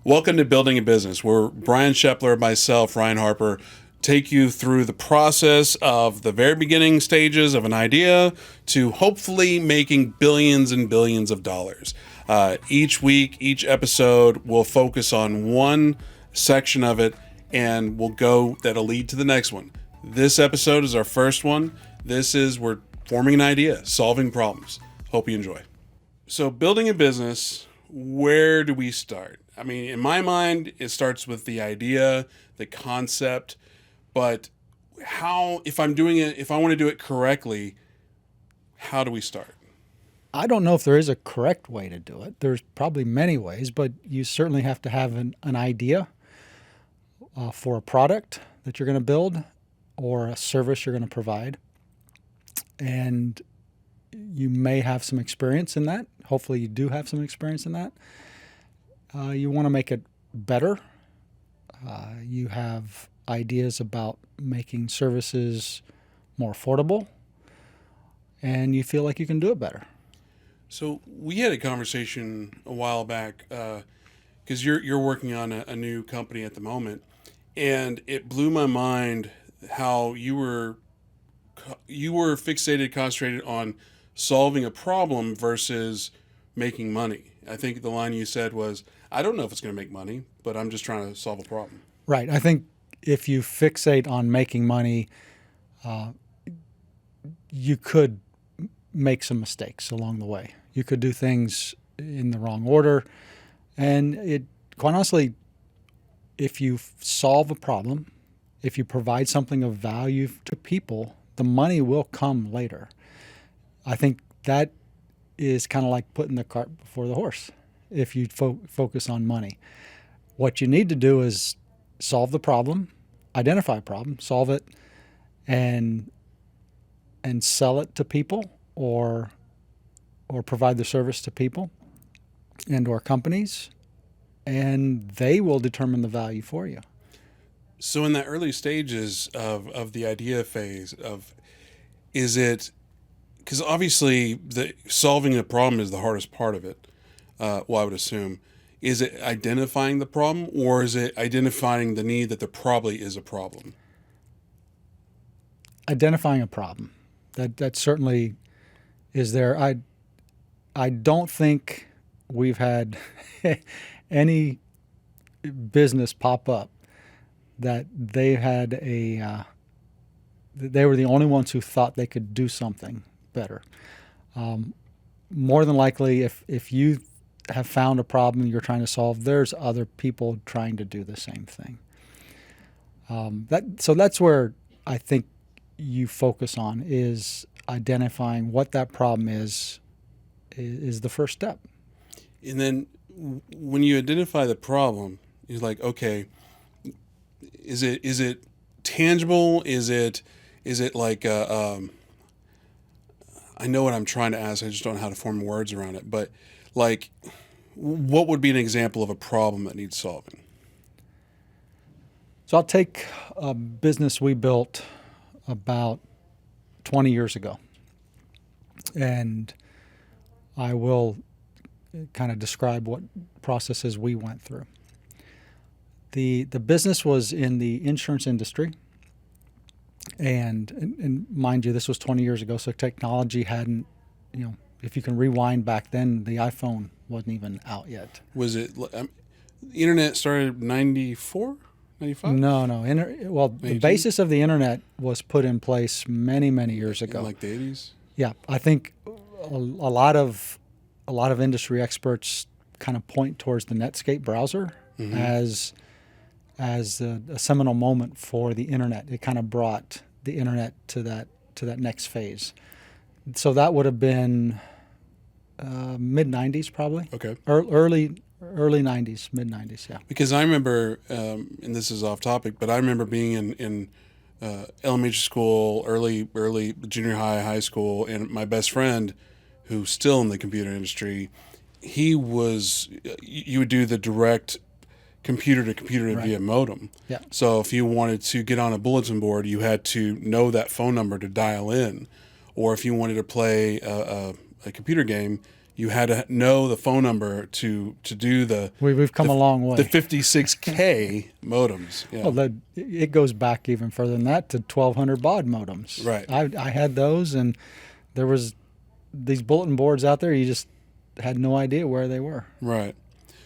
Welcome to Building a Business, where Brian Shepler and myself, Ryan Harper, take you through the process of the very beginning stages of an idea to hopefully making billions and billions of dollars. Each week, each episode will focus on one section of it and that'll lead to the next one. This episode is our first one. We're forming an idea, solving problems. Hope you enjoy. So building a business, where do we start? I mean, in my mind, it starts with the idea, the concept, but if I want to do it correctly, how do we start? I don't know if there is a correct way to do it. There's probably many ways, but you certainly have to have an idea for a product that you're going to build or a service you're going to provide. And you may have some experience in that. Hopefully you do have some experience in that. You want to make it better. You have ideas about making services more affordable, and you feel like you can do it better. So we had a conversation a while back because you're working on a new company at the moment, and it blew my mind how you were fixated, concentrated on solving a problem versus making money. I think the line you said was, I don't know if it's going to make money, but I'm just trying to solve a problem. Right. I think if you fixate on making money, you could make some mistakes along the way. You could do things in the wrong order. And quite honestly, if you solve a problem, if you provide something of value to people, the money will come later. I think that is kind of like putting the cart before the horse if you focus on money. What you need to do is solve the problem, identify a problem, solve it, and sell it to people or provide the service to people and or companies, and they will determine the value for you. So in the early stages of the idea phase is it, because obviously solving a problem is the hardest part of it, I would assume. Is it identifying the problem, or is it identifying the need that there probably is a problem? Identifying a problem. That certainly is there. I don't think we've had any business pop up that they were the only ones who thought they could do something better. More than likely, if you have found a problem you're trying to solve, there's other people trying to do the same thing. So that's where I think you focus on, is identifying what that problem is the first step. And then when you identify the problem, you're like, okay, is it tangible? Is it like I know what I'm trying to ask. I just don't know how to form words around it. But like, what would be an example of a problem that needs solving? So I'll take a business we built about 20 years ago, and I will kind of describe what processes we went through. The business was in the insurance industry, and mind you, this was 20 years ago, so technology hadn't, if you can rewind back then, the iPhone wasn't even out yet. Was it, the internet started 94, 95? No. The basis of the internet was put in place many, many years ago. In like the 80s? Yeah, I think a lot of industry experts kind of point towards the Netscape browser as a seminal moment for the internet. It kind of brought the internet to that next phase. So that would have been mid 90s probably. Okay. Early 90s, mid 90s, yeah. Because I remember, and this is off topic, but I remember being in elementary school, early junior high school, and my best friend, who's still in the computer industry, you would do the direct computer to computer via modem. Yeah. So if you wanted to get on a bulletin board, you had to know that phone number to dial in. Or if you wanted to play a computer game, You had to know the phone number to do We've come a long way. the 56K modems. Yeah. Well, it goes back even further than that to 1200 baud modems. Right. I had those, and there was these bulletin boards out there. You just had no idea where they were. Right.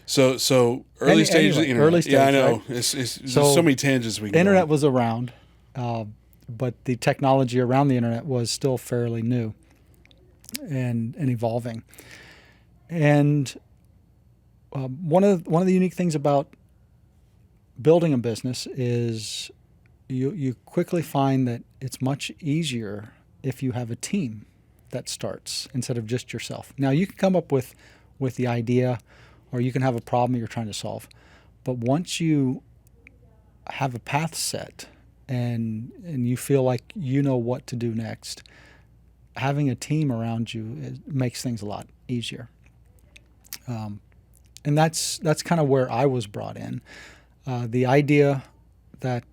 So early stages of the internet. Early stage, yeah, I know. right? There's so many tangents we can Internet go on. was around, but the technology around the internet was still fairly new and evolving. And one of the unique things about building a business is you quickly find that it's much easier if you have a team that starts instead of just yourself. Now, you can come up with the idea, or you can have a problem you're trying to solve. But once you have a path set and you feel like you know what to do next, having a team around you makes things a lot easier. And that's kind of where I was brought in. The idea that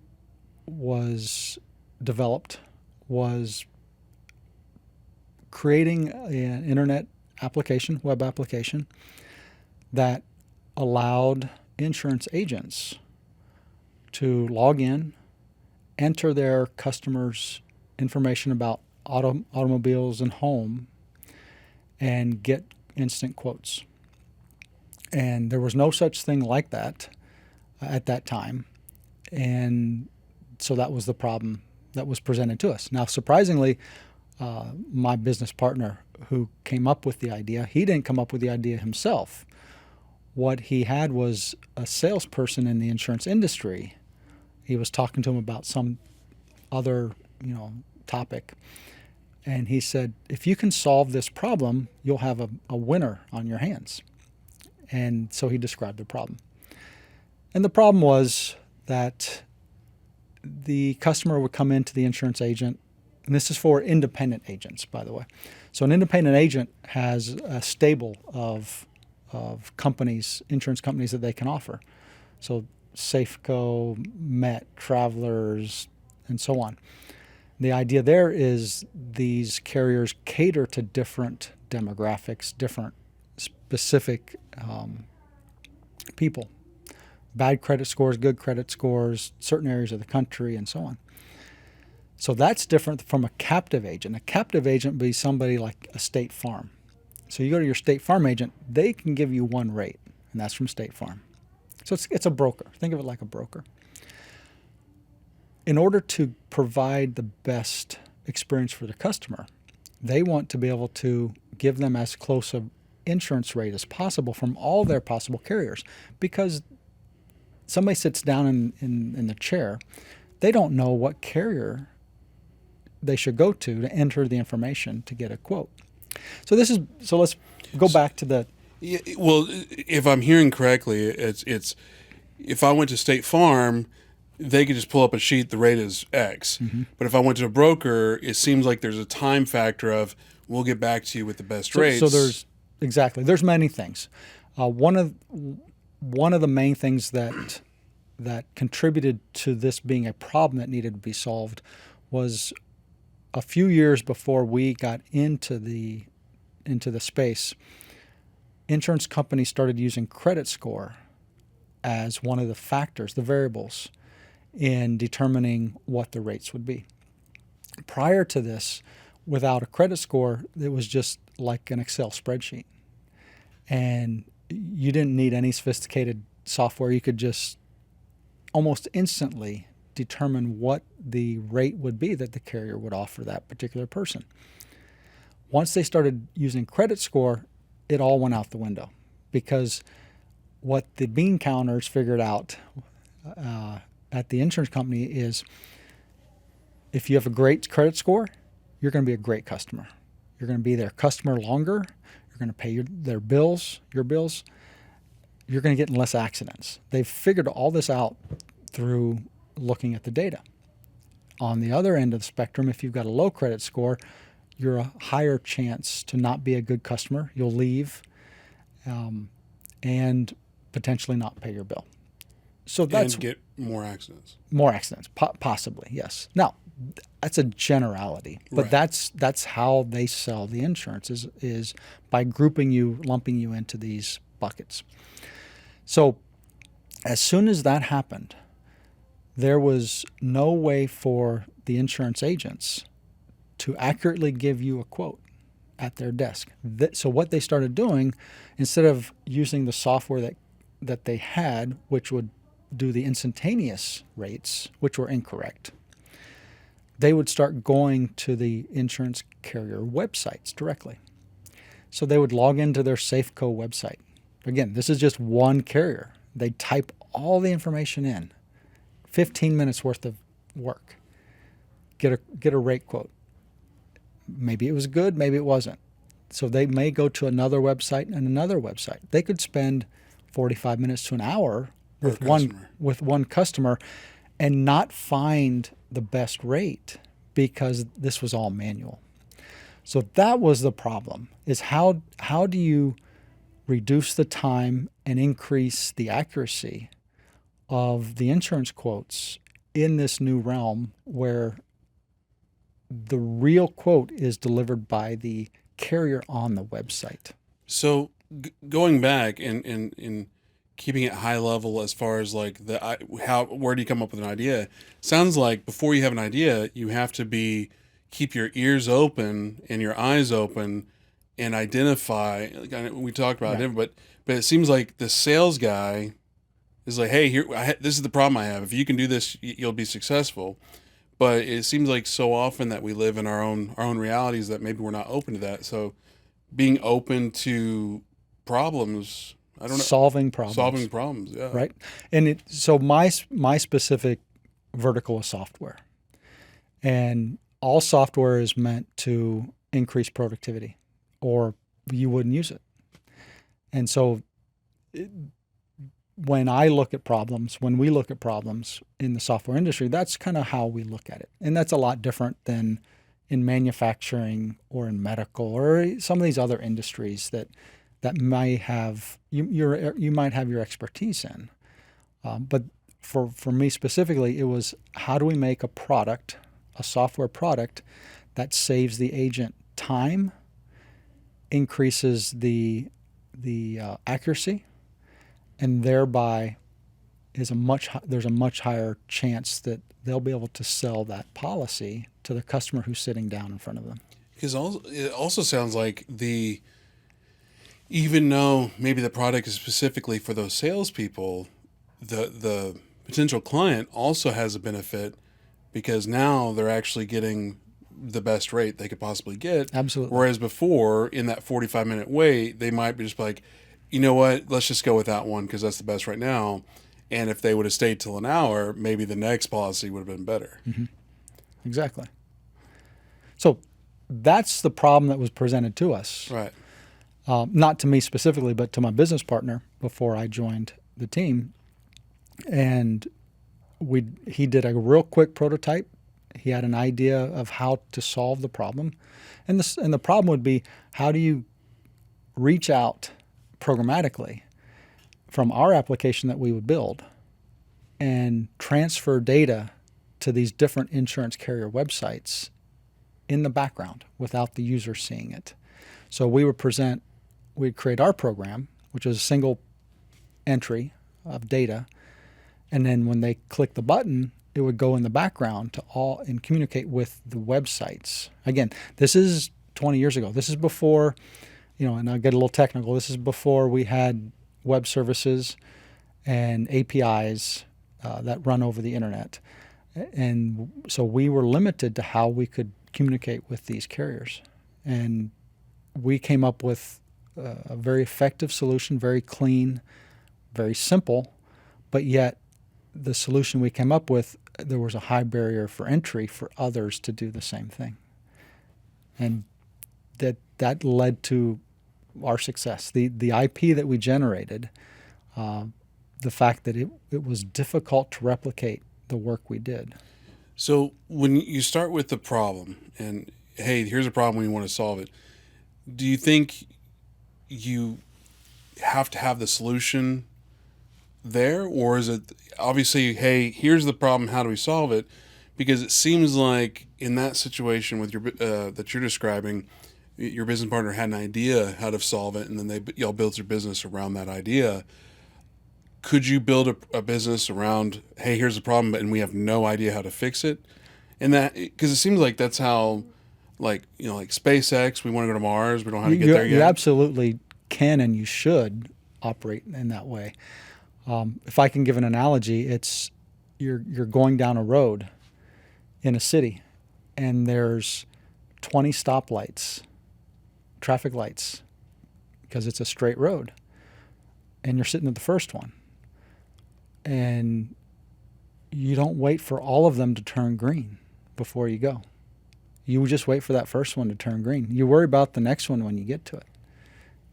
was developed was creating an internet application, web application, that allowed insurance agents to log in, enter their customers' information about automobiles and home, and get instant quotes. And there was no such thing like that at that time. And so that was the problem that was presented to us. Now, surprisingly, my business partner who came up with the idea, he didn't come up with the idea himself. What he had was a salesperson in the insurance industry. He was talking to him about some other, topic. And he said, if you can solve this problem, you'll have a winner on your hands. And so he described the problem. And the problem was that the customer would come into the insurance agent, and this is for independent agents, by the way. So an independent agent has a stable of companies, insurance companies that they can offer. So Safeco, Met, Travelers, and so on. The idea there is these carriers cater to different demographics, different specific people. Bad credit scores, good credit scores, certain areas of the country, and so on. So that's different from a captive agent. A captive agent would be somebody like a State Farm. So you go to your State Farm agent, they can give you one rate, and that's from State Farm. So it's a broker. Think of it like a broker. In order to provide the best experience for the customer, they want to be able to give them as close an insurance rate as possible from all their possible carriers, because somebody sits down in the chair, they don't know what carrier they should go to enter the information to get a quote. So let's go back to the. Yeah, well, if I'm hearing correctly, it's if I went to State Farm, they could just pull up a sheet. The rate is X. Mm-hmm. But if I went to a broker, it seems like there's a time factor of we'll get back to you with the best rates. So there's many things. One of the main things that contributed to this being a problem that needed to be solved was a few years before we got into the space, insurance companies started using credit score as one of the factors, the variables, in determining what the rates would be. Prior to this, without a credit score, it was just like an Excel spreadsheet. And you didn't need any sophisticated software. You could just almost instantly determine what the rate would be that the carrier would offer that particular person. Once they started using credit score, it all went out the window, because what the bean counters figured out at the insurance company is if you have a great credit score, you're going to be a great customer. You're going to be their customer longer. You're going to pay your bills. You're going to get in less accidents. They've figured all this out through looking at the data. On the other end of the spectrum, if you've got a low credit score, you're a higher chance to not be a good customer. You'll leave and potentially not pay your bill. So that's and get more accidents. more accidents, possibly, yes. Now, that's a generality, but Right. that's how they sell the insurance is by grouping you, lumping you into these buckets. So as soon as that happened, there was no way for the insurance agents to accurately give you a quote at their desk. So what they started doing, instead of using the software that they had, which would do the instantaneous rates, which were incorrect, they would start going to the insurance carrier websites directly. So they would log into their Safeco website. Again, this is just one carrier. They type all the information in, 15 minutes worth of work, get a rate quote. Maybe it was good, maybe it wasn't. So they may go to another website and another website. They could spend 45 minutes to an hour with one customer and not find the best rate because this was all manual. So that was the problem, is how do you reduce the time and increase the accuracy of the insurance quotes in this new realm where the real quote is delivered by the carrier on the website. So going back and keeping it high level as far as like where do you come up with an idea? Sounds like before you have an idea, you have to keep your ears open and your eyes open and identify. Like we talked about it, but it seems like the sales guy is like, hey, this is the problem I have. If you can do this, you'll be successful. But it seems like so often that we live in our own realities that maybe we're not open to that. So being open to problems, I don't know, solving problems, yeah, right. And so my specific vertical is software, and all software is meant to increase productivity, or you wouldn't use it. And so when we look at problems in the software industry, that's kind of how we look at it. And that's a lot different than in manufacturing or in medical or some of these other industries that might have you might have your expertise in. But for me specifically, it was how do we make a software product that saves the agent time, increases the accuracy, and thereby there's a much higher chance that they'll be able to sell that policy to the customer who's sitting down in front of them. Because it also sounds like even though maybe the product is specifically for those salespeople, the potential client also has a benefit because now they're actually getting the best rate they could possibly get. Absolutely. Whereas before, in that 45-minute wait, they might be just like, you know what, let's just go with that one because that's the best right now. And if they would have stayed till an hour, maybe the next policy would have been better. Mm-hmm. Exactly. So that's the problem that was presented to us. Right. Not to me specifically, but to my business partner before I joined the team. And he did a real quick prototype. He had an idea of how to solve the problem. And the problem would be, how do you reach out programmatically from our application that we would build and transfer data to these different insurance carrier websites in the background without the user seeing it. So we'd create our program, which is a single entry of data, and then when they click the button, it would go in the background and communicate with the websites. Again, this is 20 years ago. This is before, and I'll get a little technical. This is before we had web services and APIs that run over the internet. And so we were limited to how we could communicate with these carriers. And we came up with a very effective solution, very clean, very simple, but yet the solution we came up with, there was a high barrier for entry for others to do the same thing. And that led to our success. The IP that we generated, the fact that it was difficult to replicate the work we did. So when you start with the problem and, hey, here's a problem, we want to solve it, do you think you have to have the solution there, or is it obviously, hey, here's the problem, how do we solve it? Because it seems like in that situation with your that you're describing, your business partner had an idea how to solve it, and then y'all built your business around that idea. Could you build a business around, hey, here's the problem, and we have no idea how to fix it? And that, because it seems like that's how, like, like SpaceX, we want to go to Mars, we don't know how to get there yet. You absolutely can, and you should operate in that way. If I can give an analogy, it's you're going down a road in a city, and there's 20 stoplights, traffic lights, because it's a straight road, and you're sitting at the first one, and you don't wait for all of them to turn green before you go. You just wait for that first one to turn green. You worry about the next one when you get to it,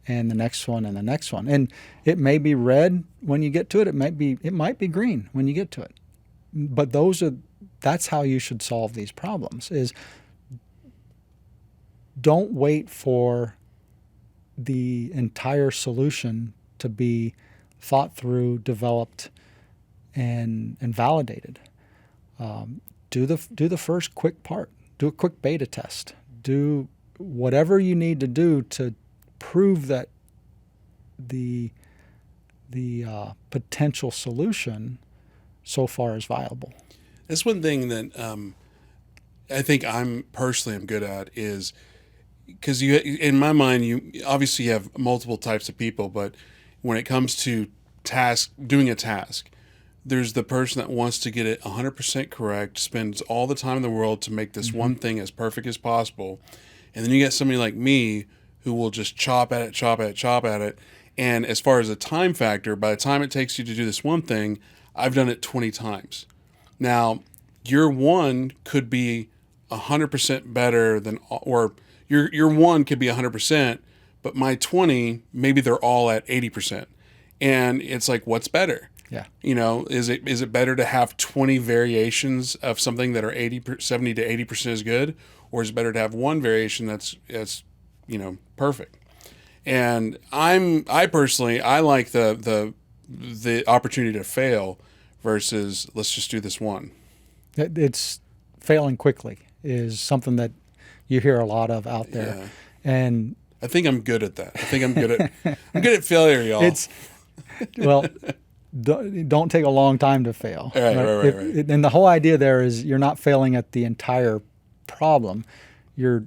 and the next one, and the next one. And it may be red when you get to it. It might be green when you get to it. But that's how you should solve these problems, is don't wait for the entire solution to be thought through, developed, and validated. Do the first quick part. Do a quick beta test. Do whatever you need to do to prove that the potential solution so far is viable. That's one thing that I think I'm good at, is because in my mind, you obviously have multiple types of people, but when it comes to doing a task, there's the person that wants to get it 100% correct, spends all the time in the world to make this one thing as perfect as possible. And then you get somebody like me who will just chop at it. And as far as a time factor, by the time it takes you to do this one thing, I've done it 20 times. Now, your one could be 100% better than, or your one could be 100%, but my 20, maybe they're all at 80%. And it's like, what's better? Yeah. Is it better to have 20 variations of something that are 70 to 80% as good, or is it better to have one variation that's perfect? And I personally like the opportunity to fail versus let's just do this one. It's failing quickly is something that you hear a lot of out there. Yeah. And I think I'm good at that. I'm good at failure, y'all. Well, don't take a long time to fail. Right. And the whole idea there is you're not failing at the entire problem. You're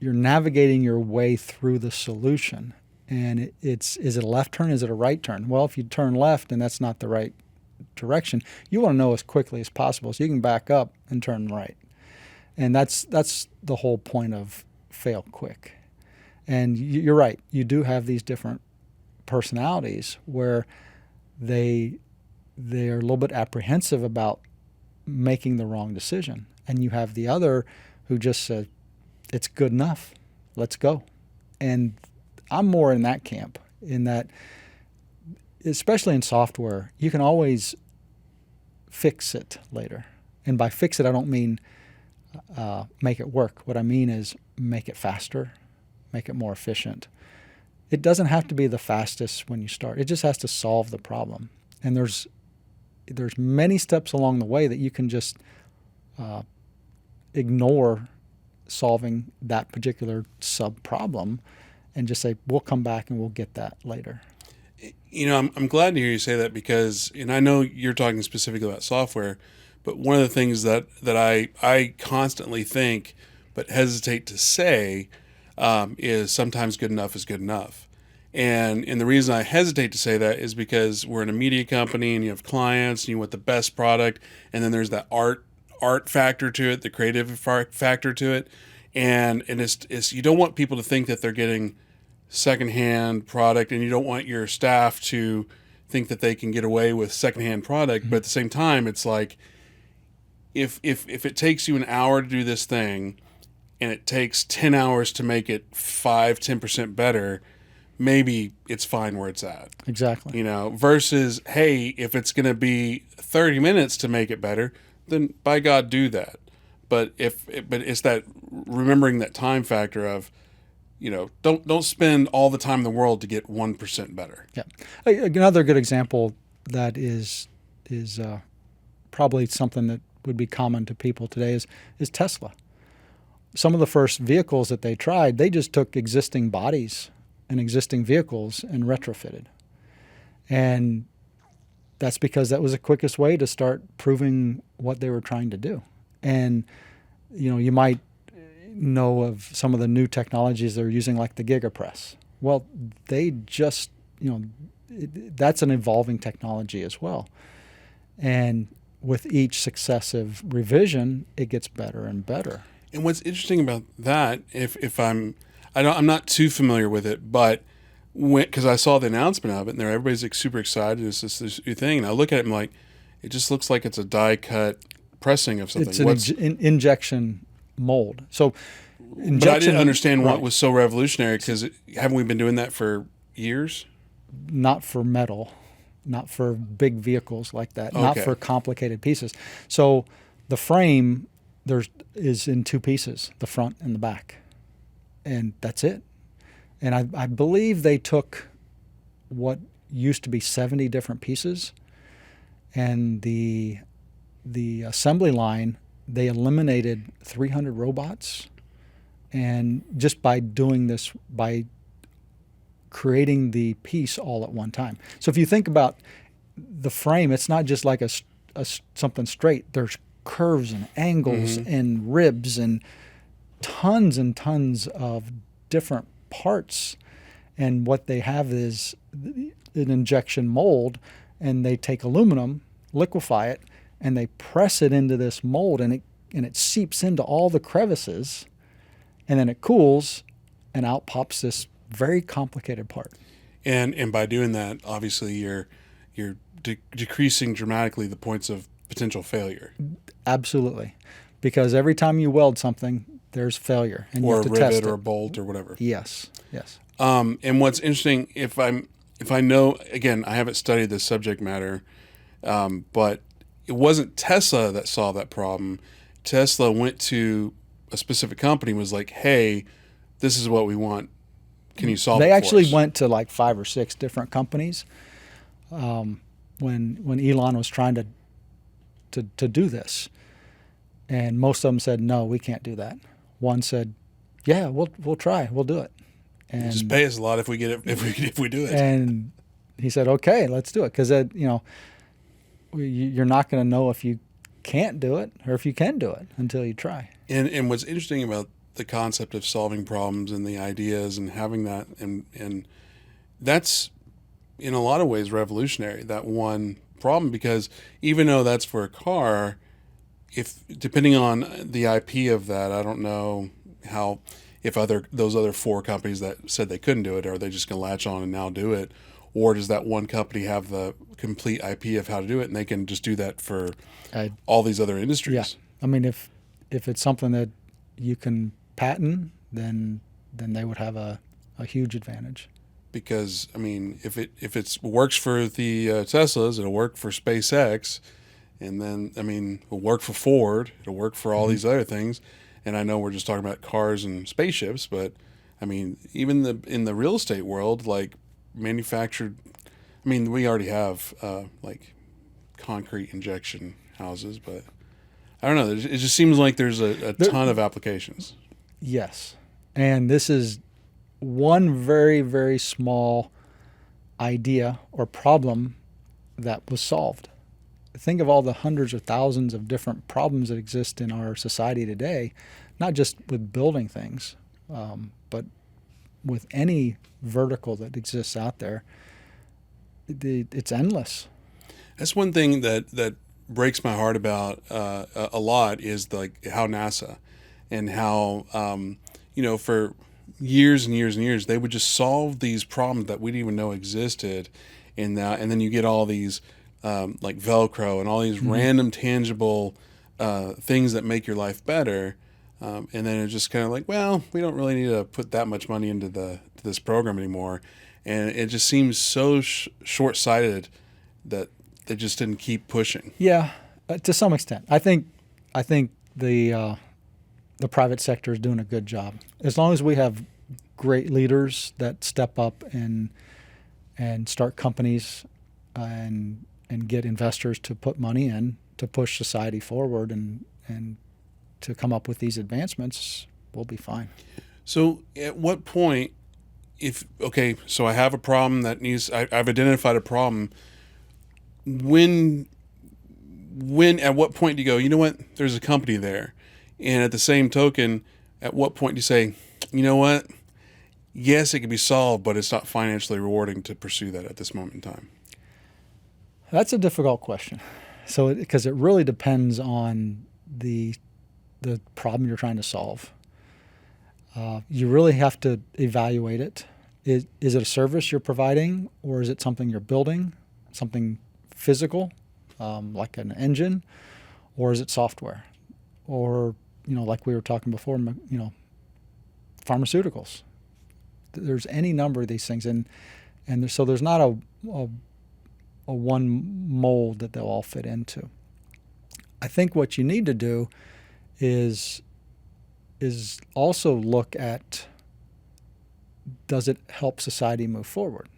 navigating your way through the solution. And is it a left turn? Is it a right turn? Well, if you turn left and that's not the right direction, you want to know as quickly as possible so you can back up and turn right. And that's the whole point of fail quick. And you're right. You do have these different personalities where they are a little bit apprehensive about making the wrong decision. And you have the other who just said, it's good enough. Let's go. And I'm more in that camp, in that, especially in software, you can always fix it later. And by fix it, I don't mean make it work. What I mean is make it faster, make it more efficient. It doesn't have to be the fastest when you start. It just has to solve the problem. And there's many steps along the way that you can just ignore solving that particular sub-problem and just say, we'll come back and we'll get that later. I'm glad to hear you say that, because, and I know you're talking specifically about software, but one of the things that I constantly think but hesitate to say is sometimes good enough is good enough. And the reason I hesitate to say that is because we're in a media company and you have clients and you want the best product, and then there's that art factor to it, the creative factor to it, and it's you don't want people to think that they're getting secondhand product, and you don't want your staff to think that they can get away with secondhand product. But at the same time, it's like if it takes you an hour to do this thing and it takes 10 hours to make it 10% better, maybe it's fine where it's at. Exactly. Versus, hey, if it's going to be 30 minutes to make it better, then by God, do that. But it's that remembering that time factor of, don't spend all the time in the world to get 1% better. Yeah. Another good example that is probably something that would be common to people today is Tesla. Some of the first vehicles that they tried, they just took existing bodies and existing vehicles and retrofitted. And that's because that was the quickest way to start proving what they were trying to do. And, you might know of some of the new technologies they're using, like the GigaPress. Well, they just, that's an evolving technology as well. And with each successive revision, it gets better and better. And what's interesting about that, I'm not too familiar with it, but because I saw the announcement of it, and everybody's like super excited, it's this new thing, and I look at it and like, it just looks like it's a die cut pressing of something. It's an injection mold. So, but I didn't understand what was so revolutionary, because haven't we been doing that for years? Not for metal, not for big vehicles like that, not for complicated pieces. So the frame is in two pieces, the front and the back, and that's it. And I believe they took what used to be 70 different pieces, and the assembly line, they eliminated 300 robots, and just by doing this, by creating the piece all at one time. So if you think about the frame, it's not just like a something straight. There's curves and angles and ribs and tons of different parts. And what they have is an injection mold, and they take aluminum, liquefy it, and they press it into this mold, and it seeps into all the crevices, and then it cools, and out pops this very complicated part. And by doing that, obviously you're decreasing dramatically the points of potential failure. Absolutely, because every time you weld something, there's failure, and you have to test it. Or a rivet or a bolt or whatever. Yes. And what's interesting, if I know, again, I haven't studied this subject matter, but it wasn't Tesla that solved that problem. Tesla went to a specific company and was like, "Hey, this is what we want. Can you solve it for us?" They actually went to like 5 or 6 different companies when Elon was trying to do this, and most of them said, "No, we can't do that." One said, "Yeah, we'll try. We'll do it." And just pay us a lot if we get it, if we do it. And he said, "Okay, let's do it," because you're not going to know if you can't do it or if you can do it until you try. And what's interesting about the concept of solving problems and the ideas and having that, and that's in a lot of ways revolutionary, that one problem, because even though that's for a car, if depending on the IP of that, I don't know how, if those other 4 companies that said they couldn't do it, are they just going to latch on and now do it? Or does that one company have the complete IP of how to do it, and they can just do that for all these other industries? Yeah. I mean, if it's something that you can patent, then they would have a huge advantage. Because, I mean, if it works for the Teslas, it'll work for SpaceX, and then, I mean, it'll work for Ford, it'll work for all these other things. And I know we're just talking about cars and spaceships, but, I mean, even in the real estate world, like manufactured, I mean, we already have like concrete injection houses, but I don't know. It just seems like there's a ton of applications. Yes. And this is one very, very small idea or problem that was solved. Think of all the hundreds or thousands of different problems that exist in our society today, not just with building things, but with any vertical that exists out there. It's endless. That's one thing that breaks my heart about a lot, is like how NASA and how for years and years and years they would just solve these problems that we didn't even know existed, and then you get all these like Velcro and all these random tangible things that make your life better, and then it's just kind of like, well, we don't really need to put that much money into this program anymore, and it just seems so short-sighted that they just didn't keep pushing. Yeah, to some extent. I think the private sector is doing a good job. As long as we have great leaders that step up and start companies and get investors to put money in to push society forward and to come up with these advancements, we'll be fine. So at what point, so I have a problem that I've identified a problem. When at what point do you go, you know what, there's a company there? And at the same token, at what point do you say, you know what, yes, it can be solved, but it's not financially rewarding to pursue that at this moment in time? That's a difficult question. So because it really depends on the problem you're trying to solve. You really have to evaluate it. Is it a service you're providing, or is it something you're building, something physical, like an engine, or is it software? Or, like we were talking before, pharmaceuticals. There's any number of these things, and so there's not a one mold that they'll all fit into. I think what you need to do is also look at, does it help society move forward?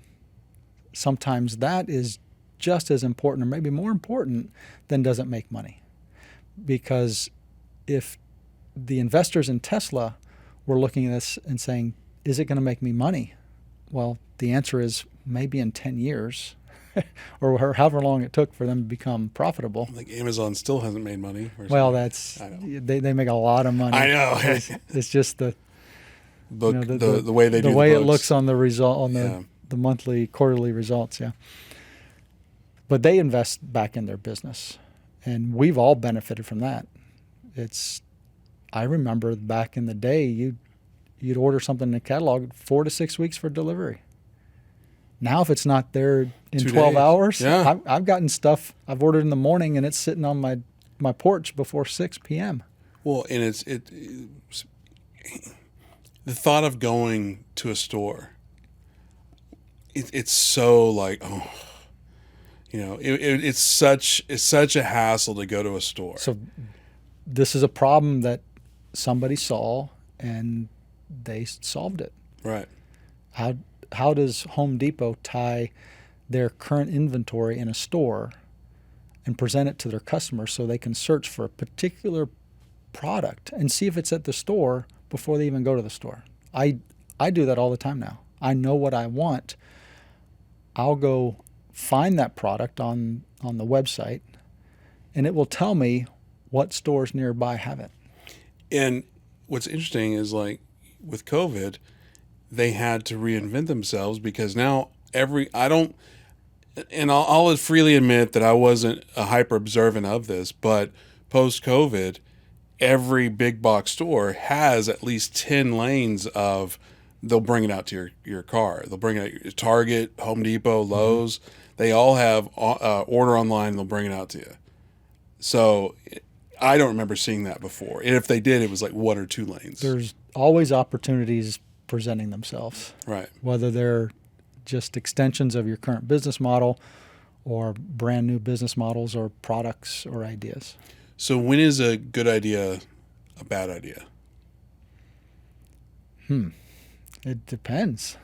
Sometimes that is just as important, or maybe more important, than does it make money. Because if the investors in Tesla were looking at this and saying, is it going to make me money? Well, the answer is maybe in 10 years or however long it took for them to become profitable. Like Amazon still hasn't made money. Well, they make a lot of money. I know. It's just the way they do the way the it books. looks on the result on the monthly, quarterly results. Yeah. But they invest back in their business, and we've all benefited from that. I remember back in the day, you'd order something in the catalog 4 to 6 weeks for delivery. Now, if it's not there in 2 12 days. hours, Yeah. I've gotten stuff I've ordered in the morning, and it's sitting on my porch before 6 p.m. Well, and it's the thought of going to a store. It's so like, it's such a hassle to go to a store. So this is a problem that somebody saw, and they solved it. Right. How does Home Depot tie their current inventory in a store and present it to their customers so they can search for a particular product and see if it's at the store before they even go to the store? I do that all the time now. I know what I want. I'll go find that product on the website, and it will tell me what stores nearby have it. And what's interesting is, like, with COVID, they had to reinvent themselves because now I'll freely admit that I wasn't a hyper observant of this, but post-COVID, every big box store has at least 10 lanes of, they'll bring it out to your car. They'll bring it out, Target, Home Depot, Lowe's. Mm-hmm. They all have order online, and they'll bring it out to you. So I don't remember seeing that before. And if they did, it was like 1 or 2 lanes. There's always opportunities presenting themselves. Right. Whether they're just extensions of your current business model or brand new business models or products or ideas. So when is a good idea a bad idea? It depends.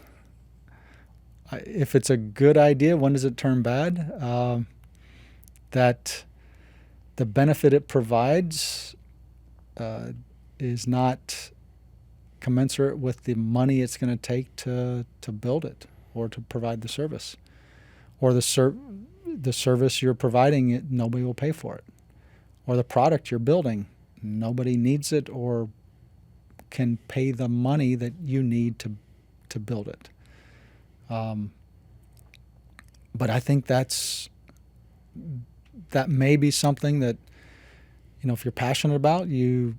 If it's a good idea, when does it turn bad? That the benefit it provides is not commensurate with the money it's going to take to build it or to provide the service. Or the service you're providing, nobody will pay for it. Or the product you're building, nobody needs it or can pay the money that you need to build it. But I think that may be something that, if you're passionate about, you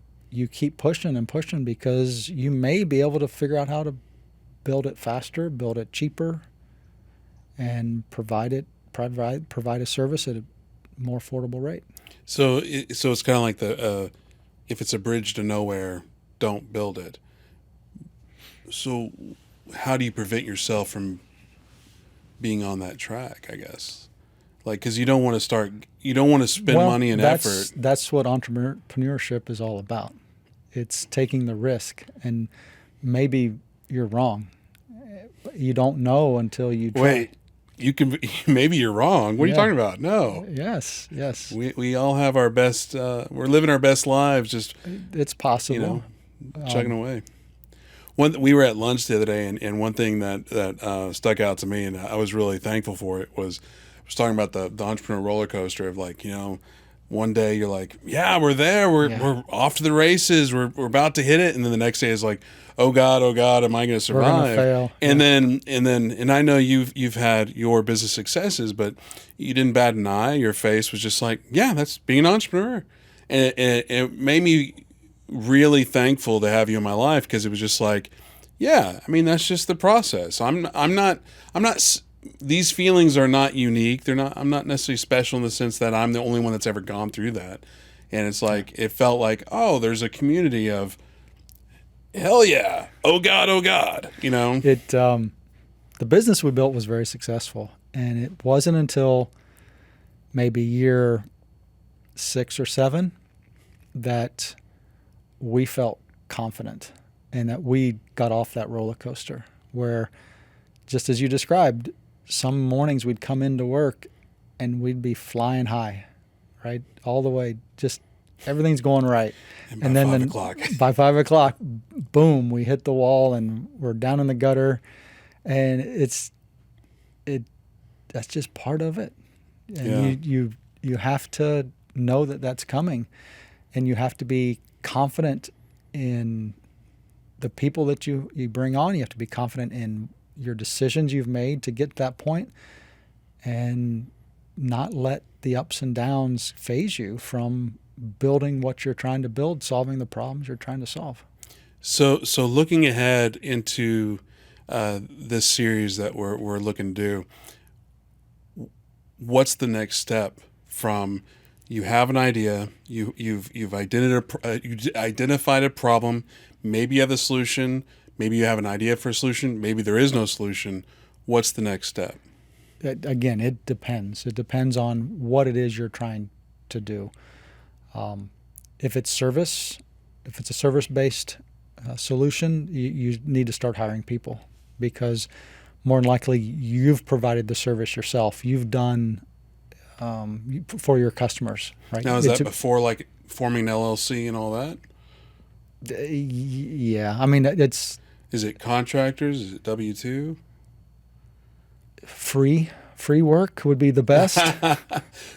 keep pushing and pushing because you may be able to figure out how to build it faster, build it cheaper, and provide a service at a more affordable rate. So it's kind of like if it's a bridge to nowhere, don't build it. So how do you prevent yourself from being on that track, I guess? Like, because you don't want to spend money and effort. That's what entrepreneurship is all about. It's taking the risk, and maybe you're wrong. You don't know until you try. Wait, you can maybe you're wrong. What are you Yeah. talking about? No. Yes. We all have our best. We're living our best lives, just It's possible. chugging away. We were at lunch the other day, and one thing that stuck out to me, and I was really thankful for it, was talking about the entrepreneur roller coaster of like, one day you're like, yeah, we're there, we're off to the races, we're about to hit it, and then the next day is like, oh God, am I going to survive? We're gonna fail. And then I know you've had your business successes, but you didn't bat an eye. Your face was just like, yeah, that's being an entrepreneur, and it made me really thankful to have you in my life, because it was just like, yeah, I mean, that's just the process. I'm not these feelings are not unique. I'm not necessarily special in the sense that I'm the only one that's ever gone through that. And it's like, it felt like, oh, there's a community of hell yeah. Oh God. It the business we built was very successful, and it wasn't until maybe year 6 or 7 that we felt confident and that we got off that roller coaster where, just as you described, some mornings we'd come into work and we'd be flying high, right? All the way, just everything's going right. And then 5 o'clock. By 5 o'clock, boom, we hit the wall and we're down in the gutter. And that's just part of it. And you have to know that that's coming, and you have to be confident in the people that you bring on. You have to be confident in your decisions you've made to get to that point, and not let the ups and downs phase you from building what you're trying to build, solving the problems you're trying to solve. So looking ahead into this series that we're looking to do, what's the next step from you have an idea, you've identified a problem, maybe you have a solution, maybe you have an idea for a solution, maybe there is no solution. What's the next step? Again, it depends. It depends on what it is you're trying to do. If it's a service-based solution, you need to start hiring people, because more than likely you've provided the service yourself. You've done for your customers, right? Now, is that before like forming an LLC and all that? Yeah, I mean, it's... Is it contractors? Is it W-2? Free work would be the best.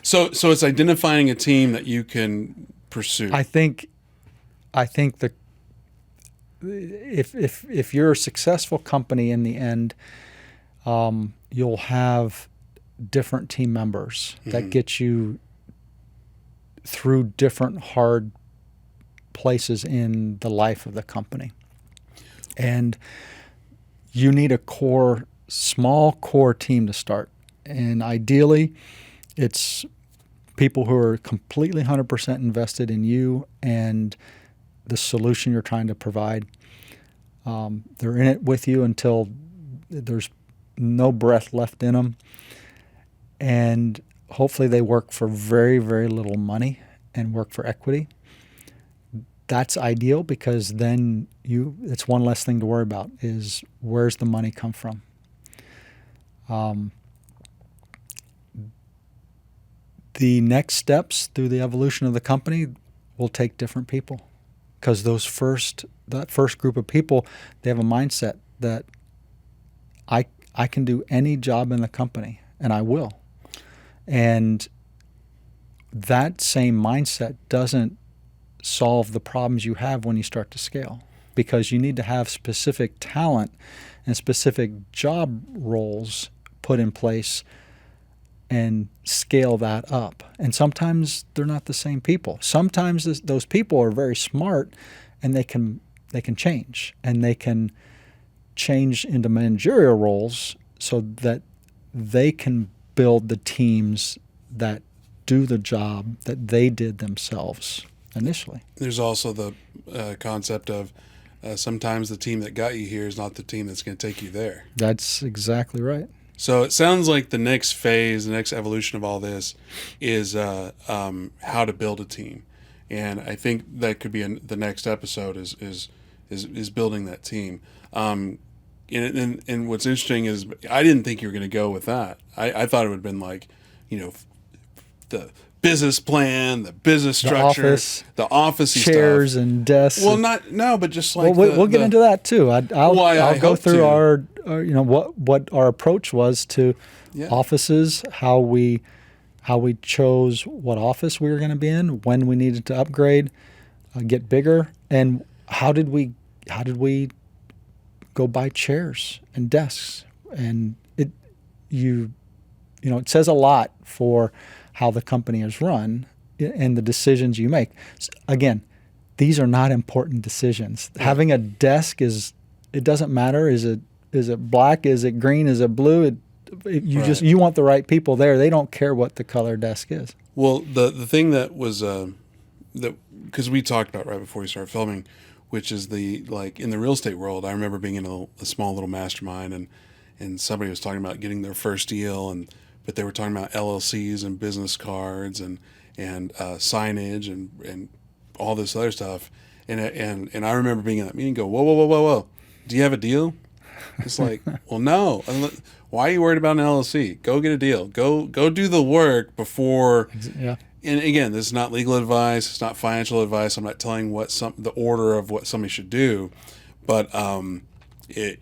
So it's identifying a team that you can pursue. I think if you're a successful company in the end, you'll have different team members that get you through different hard places in the life of the company. And you need a small core team to start. And ideally, it's people who are completely 100% invested in you and the solution you're trying to provide. They're in it with you until there's no breath left in them. And hopefully they work for very, very little money and work for equity. That's ideal, because then it's one less thing to worry about, is where's the money come from. The next steps through the evolution of the company will take different people, because that first group of people, they have a mindset that I can do any job in the company, and I will. And that same mindset doesn't solve the problems you have when you start to scale, because you need to have specific talent and specific job roles put in place and scale that up. And sometimes they're not the same people. Sometimes those people are very smart, and they can change, and they can change into managerial roles so that they can build the teams that do the job that they did themselves initially. There's also the concept of sometimes the team that got you here is not the team that's going to take you there. That's exactly right. So it sounds like the next phase, the next evolution of all this is how to build a team. And I think that could be the next episode is building that team. and what's interesting is I didn't think you were going to go with that. I thought it would have been like, the business plan, the business structure, the office chairs stuff. and desks. Well, but just like we'll get into that too. I'll go through our what our approach was to offices, how we chose what office we were going to be in, when we needed to upgrade, get bigger, and how did we go buy chairs and desks. And it says a lot for how the company is run and the decisions you make. Again, these are not important decisions. Yeah. Having a desk it doesn't matter. Is it black? Is it green? Is it blue? You want the right people there. They don't care what the color desk is. Well, the thing that was because we talked about right before we started filming, which is in the real estate world, I remember being in a small little mastermind and somebody was talking about getting their first deal, but they were talking about LLCs and business cards and signage and all this other stuff. And I remember being in that meeting and go, whoa. Do you have a deal? It's like, well, no. Why are you worried about an LLC? Go get a deal. Go do the work before. Yeah. And again, this is not legal advice. It's not financial advice. I'm not telling the order of what somebody should do. But in the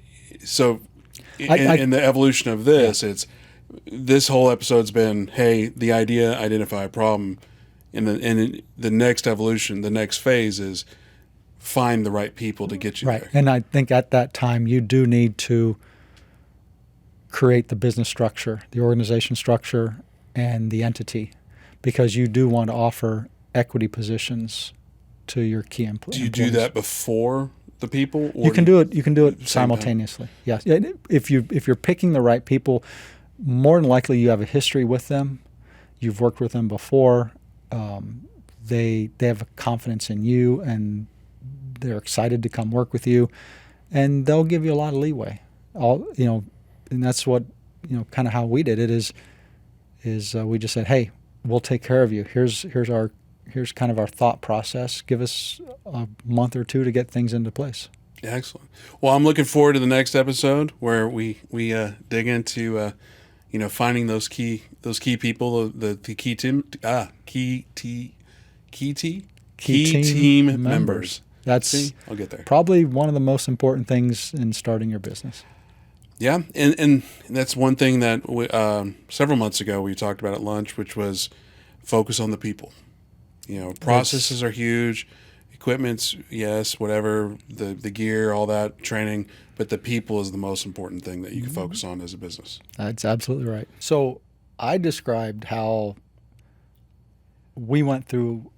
evolution of this, this whole episode's been, hey, the idea, identify a problem. And the next evolution, the next phase is find the right people to get you there. And I think at that time you do need to create the business structure, the organization structure, and the entity, because you do want to offer equity positions to your key employees. Do you do that before the people? Or you can do it simultaneously. Yes. If you're picking the right people, more than likely you have a history with them. You've worked with them before. They have a confidence in you, and they're excited to come work with you, and they'll give you a lot of leeway. And that's what kind of how we did it is we just said, hey, we'll take care of you. Here's kind of our thought process. Give us a month or two to get things into place. Excellent. Well, I'm looking forward to the next episode where we dig into finding those key people, the key team members. I'll get there. Probably one of the most important things in starting your business. Yeah, and that's one thing that several months ago we talked about at lunch, which was focus on the people. Processes are huge, equipment's yes, whatever, the gear, all that, training, but the people is the most important thing that you can focus on as a business. That's absolutely right. So I described how we went through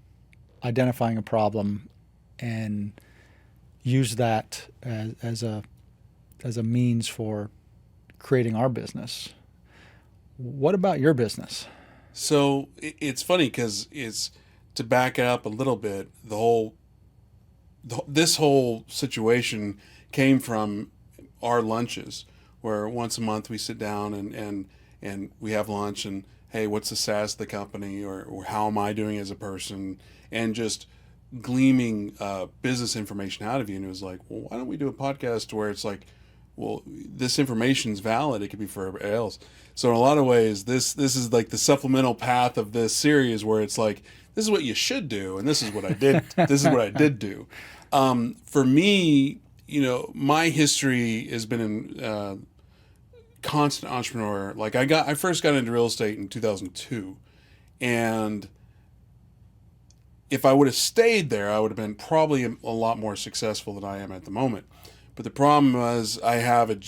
identifying a problem and use that as a means for creating our business. What about your business? So it's funny because it's to back it up a little bit. This whole situation came from our lunches, where once a month we sit down and we have lunch and, hey, what's the status of the company, or how am I doing as a person, and just gleaming business information out of you. And it was like, well, why don't we do a podcast where it's like, well, this information's valid. It could be for everybody else. So in a lot of ways, this is like the supplemental path of this series, where it's like, this is what you should do, and this is what I did. This is what I did do. For me, my history has been in constant entrepreneur. Like I first got into real estate in 2002, and if I would have stayed there, I would have been probably a lot more successful than I am at the moment. But the problem was I have a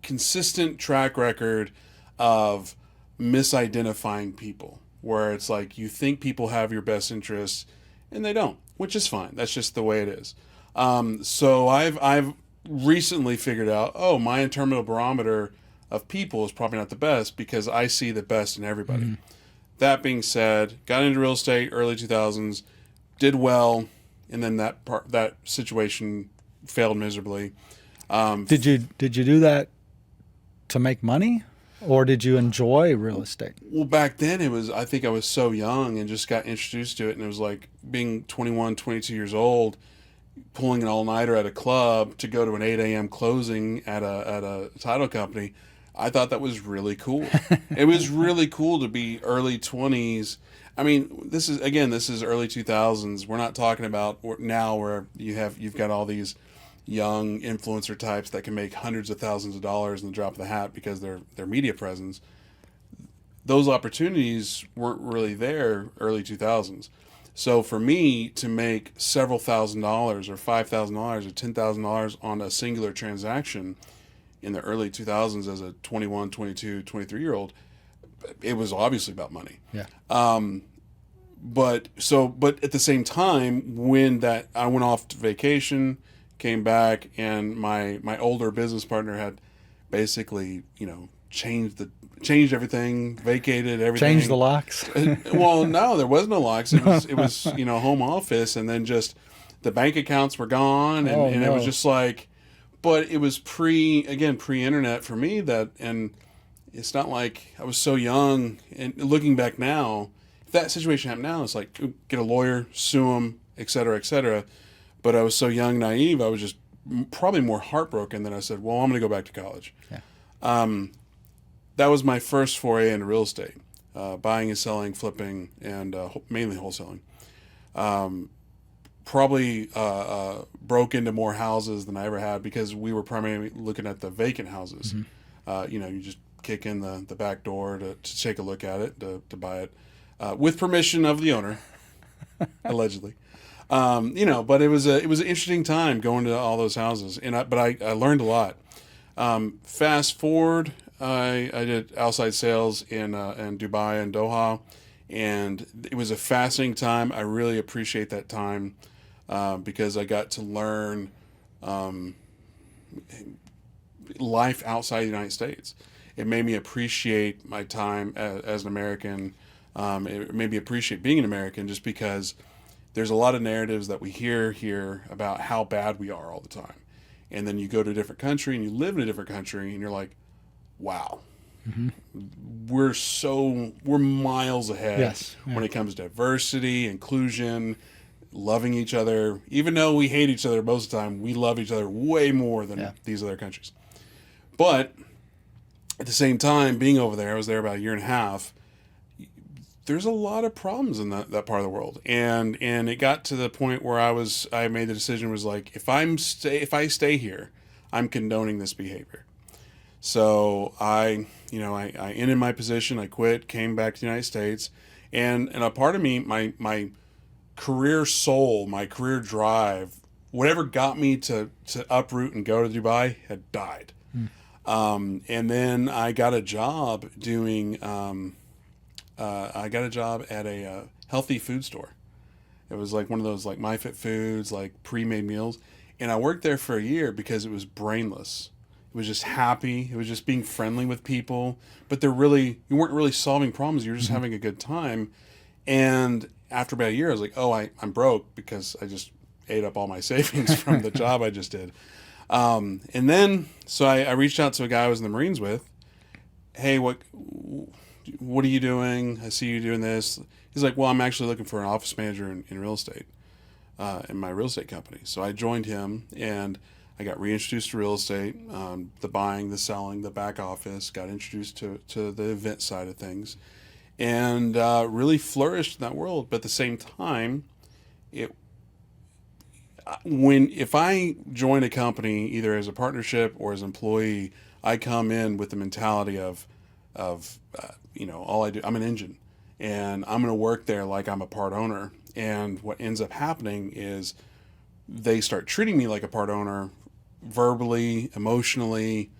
consistent track record of misidentifying people, where it's like you think people have your best interests and they don't, which is fine. That's just the way it is. So I've recently figured out, my internal barometer of people is probably not the best, because I see the best in everybody. Mm-hmm. That being said, got into real estate early 2000s, did well, and then that situation failed miserably. Did you do that to make money, or did you enjoy real estate? Well, back then I think I was so young and just got introduced to it, and it was like being 21, 22 years old. pulling an all-nighter at a club to go to an 8 a.m. closing at a title company. I thought that was really cool. It was really cool to be early 20s. I mean, this is early 2000s. We're not talking about now where you've got all these young influencer types that can make hundreds of thousands of dollars in the drop of the hat because their media presence. Those opportunities weren't really there early 2000s. So for me to make several $1,000s or $5,000 or $10,000 on a singular transaction in the early 2000s as a 21, 22, 23-year-old, it was obviously about money. Yeah. But at the same time, when I went off to vacation, came back, and my older business partner had basically, changed everything, vacated everything. Change the locks. Well, no, there was no locks. It was home office, and then just the bank accounts were gone, and it was just like, but it was pre-internet for me and it's not like I was so young. And looking back now, if that situation happened now, it's like get a lawyer, sue them, et cetera, et cetera. But I was so young, naive. I was just probably more heartbroken than I said, well, I'm going to go back to college. Yeah. That was my first foray into real estate, buying and selling, flipping, and mainly wholesaling. Probably broke into more houses than I ever had because we were primarily looking at the vacant houses. Mm-hmm. You just kick in the back door to take a look at it, to buy it, with permission of the owner, allegedly. But it was an interesting time going to all those houses, but I learned a lot. Fast forward, I did outside sales in Dubai and Doha, and it was a fascinating time. I really appreciate that time because I got to learn life outside the United States. It made me appreciate my time as an American. It made me appreciate being an American just because there's a lot of narratives that we hear here about how bad we are all the time. And then you go to a different country and you live in a different country and you're like, wow, mm-hmm. we're miles ahead. Yes. Yeah. When it comes to diversity, inclusion, loving each other. Even though we hate each other most of the time, we love each other way more than these other countries. But at the same time, being over there, I was there about a year and a half. There's a lot of problems in that part of the world, and it got to the point where I made the decision, was like, if I stay here, I'm condoning this behavior. So I ended my position, I quit, came back to the United States, and a part of me, my career soul, my career drive, whatever got me to uproot and go to Dubai had died. And then I got a job doing. I got a job at a healthy food store. It was like one of those like MyFitFoods, like pre-made meals. And I worked there for a year because it was brainless. It was just happy. It was just being friendly with people. But you weren't really solving problems. You were just mm-hmm. having a good time. And after about a year, I was like, oh, I'm broke because I just ate up all my savings from the job I just did. And then, so I reached out to a guy I was in the Marines with. Hey, what are you doing? I see you doing this. He's like, well, I'm actually looking for an office manager in real estate, in my real estate company. So I joined him, and I got reintroduced to real estate, the buying, the selling, the back office, got introduced to the event side of things, and really flourished in that world. But at the same time, if I join a company, either as a partnership or as an employee, I come in with the mentality of all I do, I'm an engine, and I'm going to work there like I'm a part owner. And what ends up happening is they start treating me like a part owner, verbally, emotionally,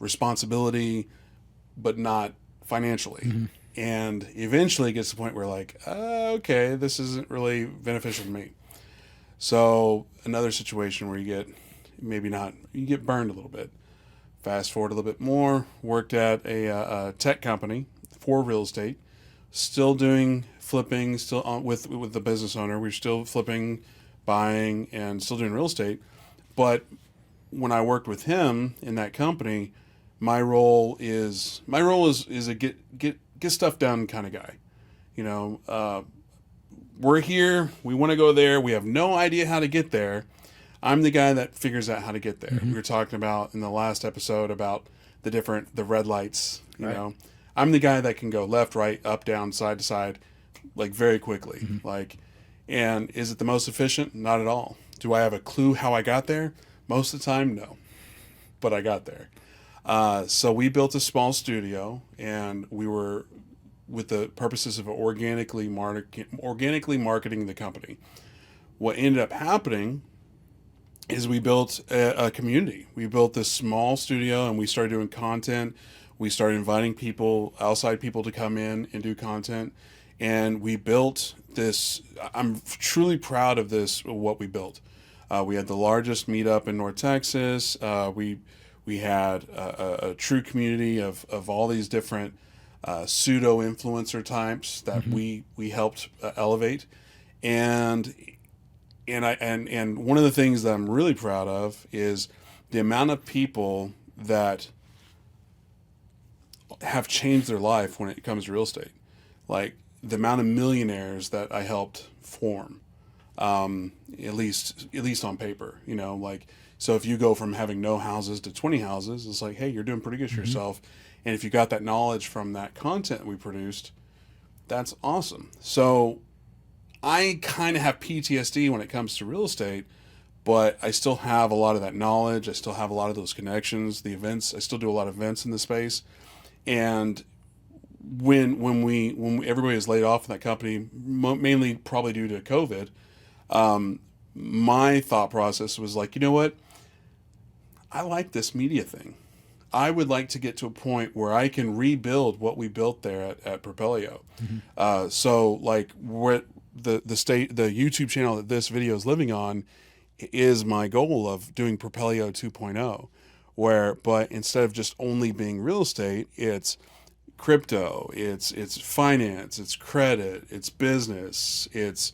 responsibility, but not financially. Mm-hmm. And eventually it gets to the point where like, okay, this isn't really beneficial to me. So another situation where you get burned a little bit. Fast forward a little bit more, worked at a tech company for real estate, still doing flipping, still on with the business owner. We're still flipping, buying, and still doing real estate. But when I worked with him in that company, my role is a get stuff done kind of guy. we're here, we want to go there, we have no idea how to get there. I'm the guy that figures out how to get there. We were talking about in the last episode about the red lights, you know. I'm the guy that can go left, right, up, down, side to side, like very quickly. Like, and is it the most efficient? Not at all. Do I have a clue how I got there? Most of the time, no. But I got there. So we built a small studio, and we were with the purposes of organically marketing the company. What ended up happening is we built a community. We built this small studio, and we started doing content. We started inviting people, outside people, to come in and do content. And we built this. I'm truly proud of what we built. We had the largest meetup in North Texas. We had a true community of all these different pseudo influencer types that we helped elevate. And one of the things that I'm really proud of is the amount of people that have changed their life when it comes to real estate. Like the amount of millionaires that I helped form, at least on paper, you know, like, so if you go from having no houses to 20 houses, it's like, hey, you're doing pretty good for yourself. And if you got that knowledge from that content we produced, that's awesome. So I kind of have PTSD when it comes to real estate, but I still have a lot of that knowledge. I still have a lot of those connections, the events. I still do a lot of events in the space. And when everybody was laid off in that company, mainly probably due to COVID, my thought process was like, you know what? I like this media thing. I would like to get to a point where I can rebuild what we built there at Propelio. So like what the YouTube channel that this video is living on is my goal of doing Propelio 2.0, but instead of just only being real estate, it's crypto, it's finance, it's credit, it's business, it's